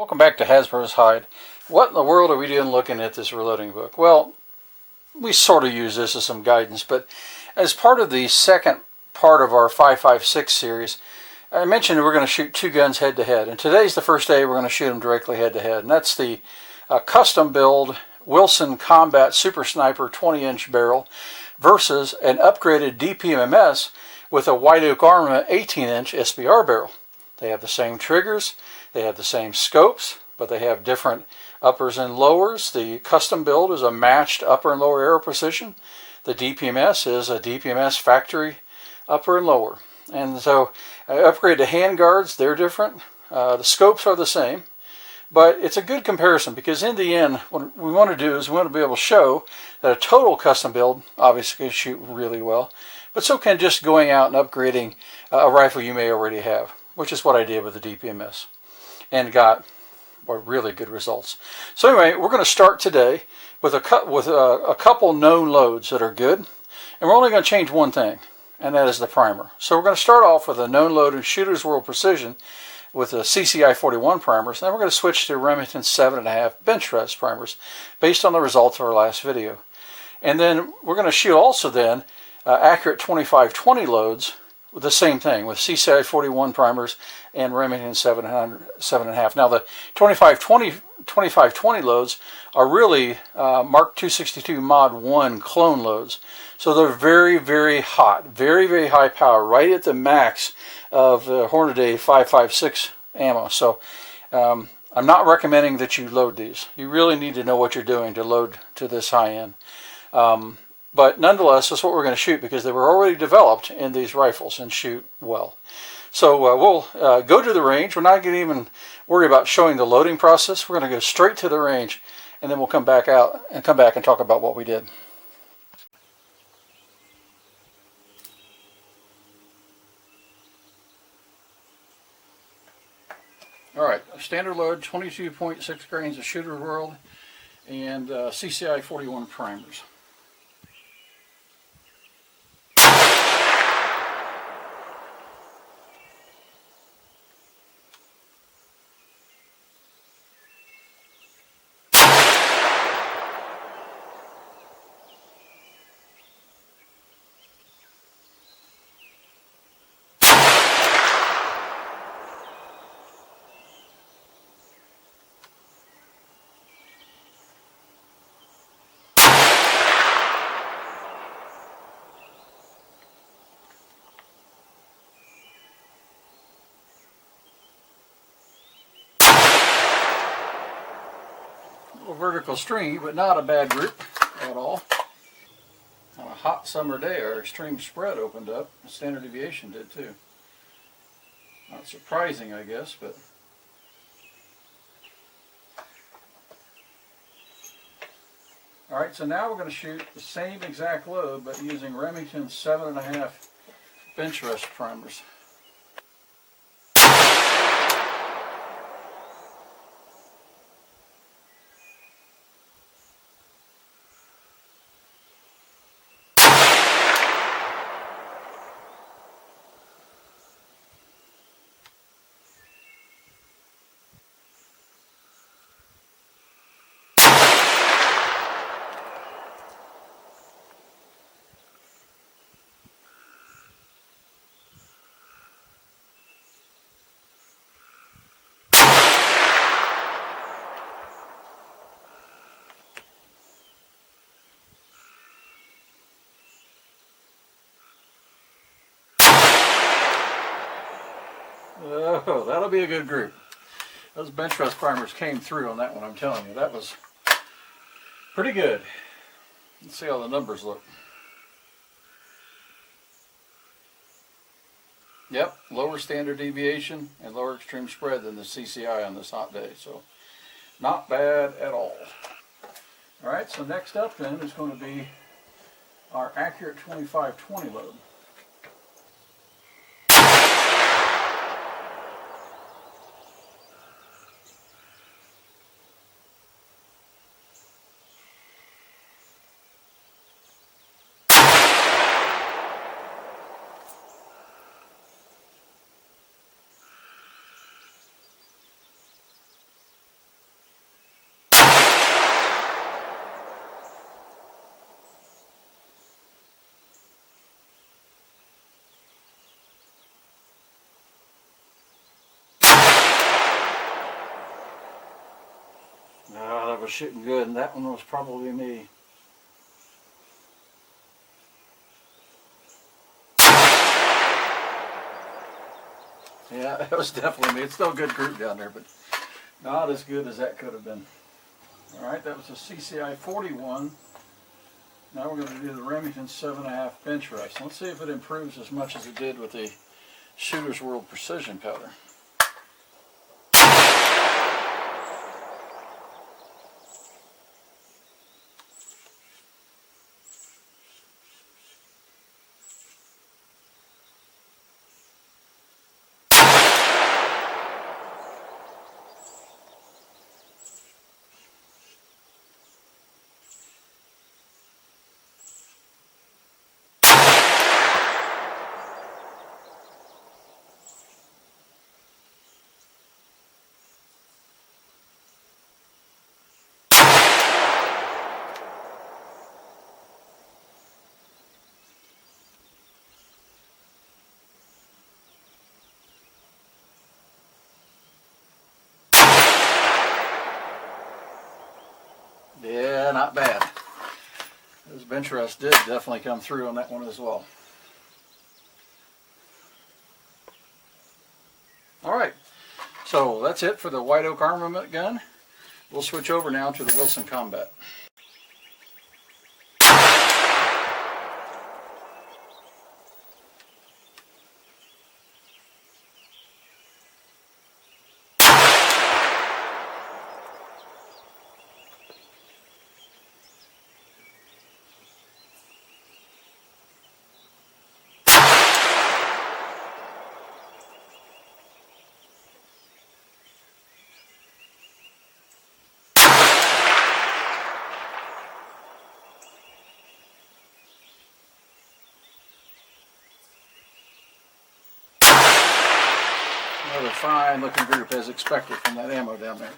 Welcome back to Hasbro's Hide. What in the world are we doing looking at this reloading book? Well, we sort of use this as some guidance, but as part of the second part of our 5.56 series, I mentioned we're going to shoot two guns head to head, and today's the first day we're going to shoot them directly head to head, and that's the custom build Wilson Combat Super Sniper 20-inch barrel versus an upgraded DPMS with a White Oak Armament 18-inch SPR barrel. They have the same triggers, they have the same scopes, but they have different uppers and lowers. The custom build is a matched upper and lower arrow position. The DPMS is a DPMS factory upper and lower. And so upgrade to hand guards, they're different. The scopes are the same. But it's a good comparison because in the end, what we want to do is we want to be able to show that a total custom build obviously can shoot really well, but so can just going out and upgrading a rifle you may already have, which is what I did with the DPMS and got really good results. So anyway, we're going to start today with a couple known loads that are good, and we're only going to change one thing, and that is the primer. So we're going to start off with a known load in Shooter's World Precision with the CCI 41 primers, and then we're going to switch to Remington 7.5 bench rest primers based on the results of our last video. And then we're going to shoot also then accurate 25-20 loads with the same thing with CCI 41 primers and Remington 7.5. Now the 25-20 loads are really Mark 262 Mod 1 clone loads. So they're very, very hot, very, very high power, right at the max of the Hornady 5.56 ammo. So I'm not recommending that you load these. You really need to know what you're doing to load to this high end. But nonetheless, that's what we're going to shoot because they were already developed in these rifles and shoot well. So we'll go to the range. We're not going to even worry about showing the loading process. We're going to go straight to the range, and then we'll come back out and talk about what we did. All right, standard load, 22.6 grains of Shooter's World and CCI 41 primers. Vertical string, but not a bad group at all. On a hot summer day, our extreme spread opened up. The standard deviation did too. Not surprising, I guess, but all right. So now we're going to shoot the same exact load, but using Remington 7.5 bench rest primers. Oh, that'll be a good group. Those bench rest primers came through on that one, I'm telling you. That was pretty good. Let's see how the numbers look. Yep, lower standard deviation and lower extreme spread than the CCI on this hot day. So not bad at all. All right, so next up then is going to be our accurate 25-20 load. was shooting good, and that one was probably me. Yeah, that was definitely me. It's still a good group down there, but not as good as that could have been. Alright, that was a CCI 41. Now we're going to do the Remington 7.5 bench rest. Let's see if it improves as much as it did with the Shooter's World Precision powder. Yeah, not bad. Those bench rests did definitely come through on that one as well. Alright, so that's it for the White Oak Armament gun. We'll switch over now to the Wilson Combat. Another fine looking group as expected from that ammo down there.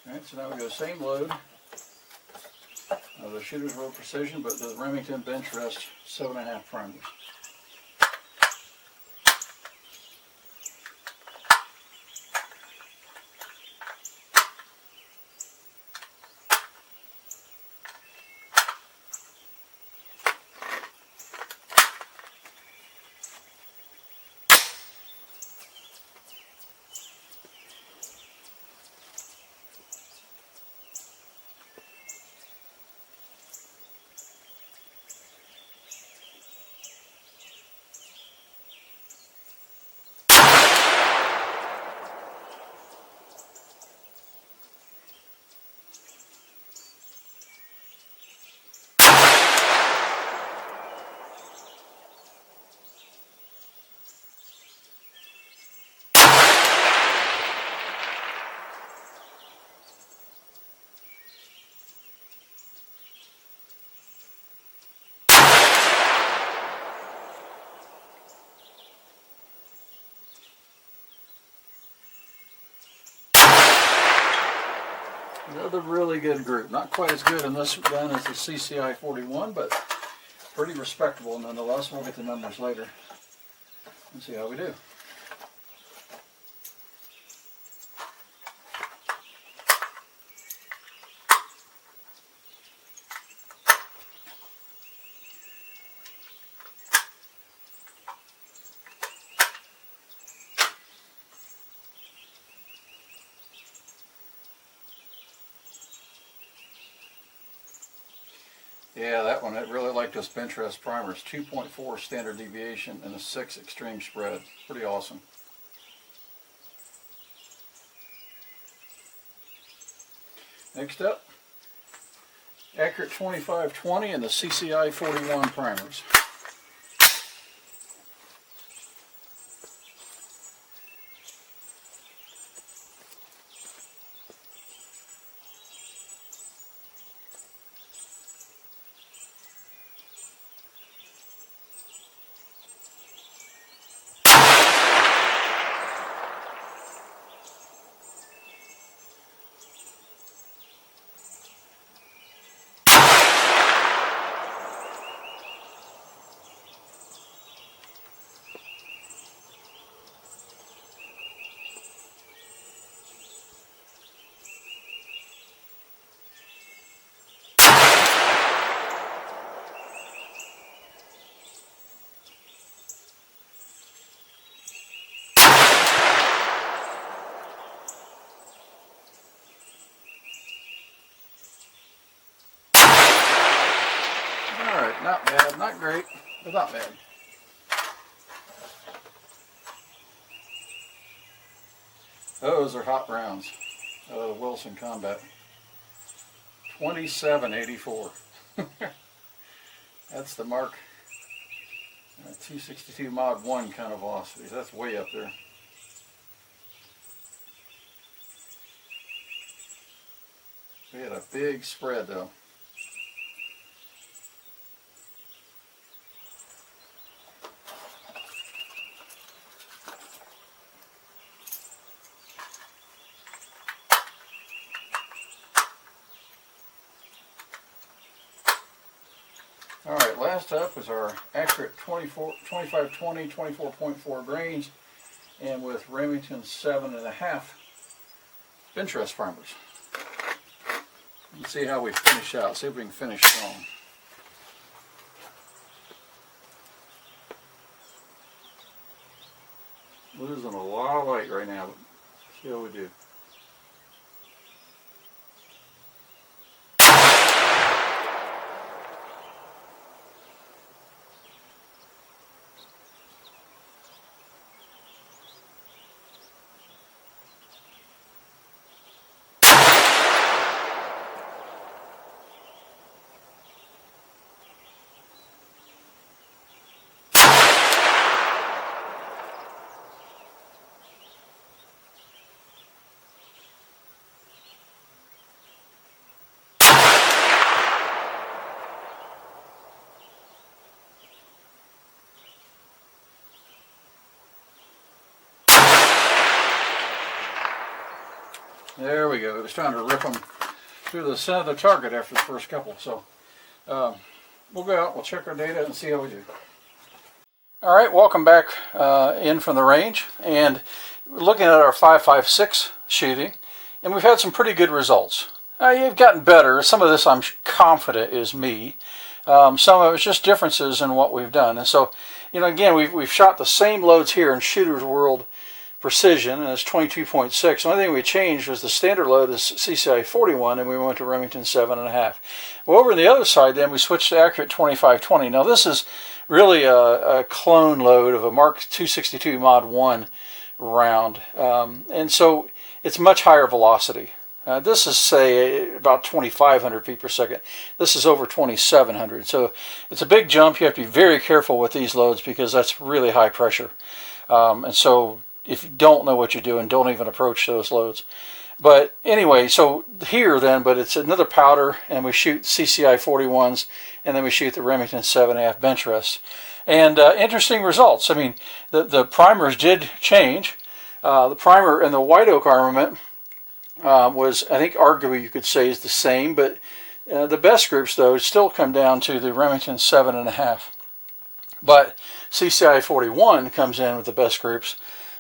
Alright, so now we go same load. The Shooter's World Precision, but the Remington bench rest 7.5 primers. Another really good group. Not quite as good in this gun as the CCI 41, but pretty respectable nonetheless. We'll get the numbers later and see how we do. Yeah, that one, I really like this bench rest primers. 2.4 standard deviation and a 6 extreme spread. Pretty awesome. Next up, Accurate 2520 and the CCI 41 primers. bad, not great, but not bad. Those are hot rounds. Wilson Combat. 2784. That's the Mark 262 Mod 1 kind of velocities. That's way up there. We had a big spread though. Alright, last up was our accurate 2520, 24.4 grains, and with Remington 7.5 bench rest primers. Let's see how we finish out, see if we can finish strong. Losing a lot of light right now, but see how we do. There we go. It was trying to rip them through the center of the target after the first couple. So we'll go out, we'll check our data and see how we do. All right, welcome back in from the range, and we're looking at our 5.56 shooting, and we've had some pretty good results. You've gotten better. Some of this I'm confident is me. Some of it's just differences in what we've done. And so, you know, again, we've shot the same loads here in Shooter's World Precision, and it's 22.6. The only thing we changed was the standard load is CCI 41, and we went to Remington 7.5. Well, over on the other side, then we switched to accurate 2520. Now, this is really a clone load of a Mark 262 Mod 1 round, and so it's much higher velocity. This is, say, about 2,500 feet per second. This is over 2,700. So it's a big jump. You have to be very careful with these loads because that's really high pressure. And so if you don't know what you're doing, don't even approach those loads. But anyway, so here then, but it's another powder, and we shoot CCI 41s, and then we shoot the Remington 7.5 bench rests. And interesting results. I mean, the primers did change. The primer in the White Oak Armament was, I think, arguably you could say is the same, but the best groups, though, still come down to the Remington 7.5. But CCI 41 comes in with the best groups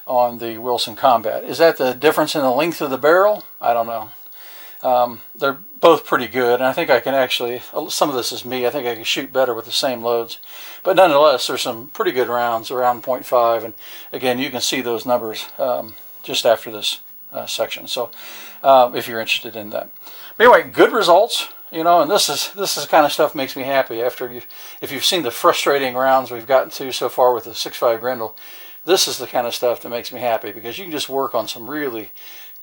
on the Wilson Combat. Is that the difference in the length of the barrel? I don't know. They're both pretty good, and I think I can actually, some of this is me, I think I can shoot better with the same loads. But nonetheless, there's some pretty good rounds around 0.5, and again, you can see those numbers just after this section, so if you're interested in that. But anyway, good results, you know, and this is the kind of stuff makes me happy. If you've seen the frustrating rounds we've gotten to so far with the 6.5 Grendel, this is the kind of stuff that makes me happy, because you can just work on some really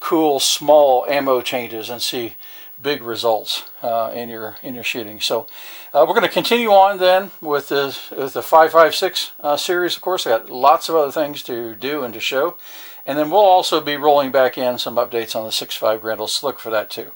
cool small ammo changes and see big results in your shooting. So we're going to continue on then with the 5.56 series. Of course, I got lots of other things to do and to show, and then we'll also be rolling back in some updates on the 6.5 Grendels. Look for that too.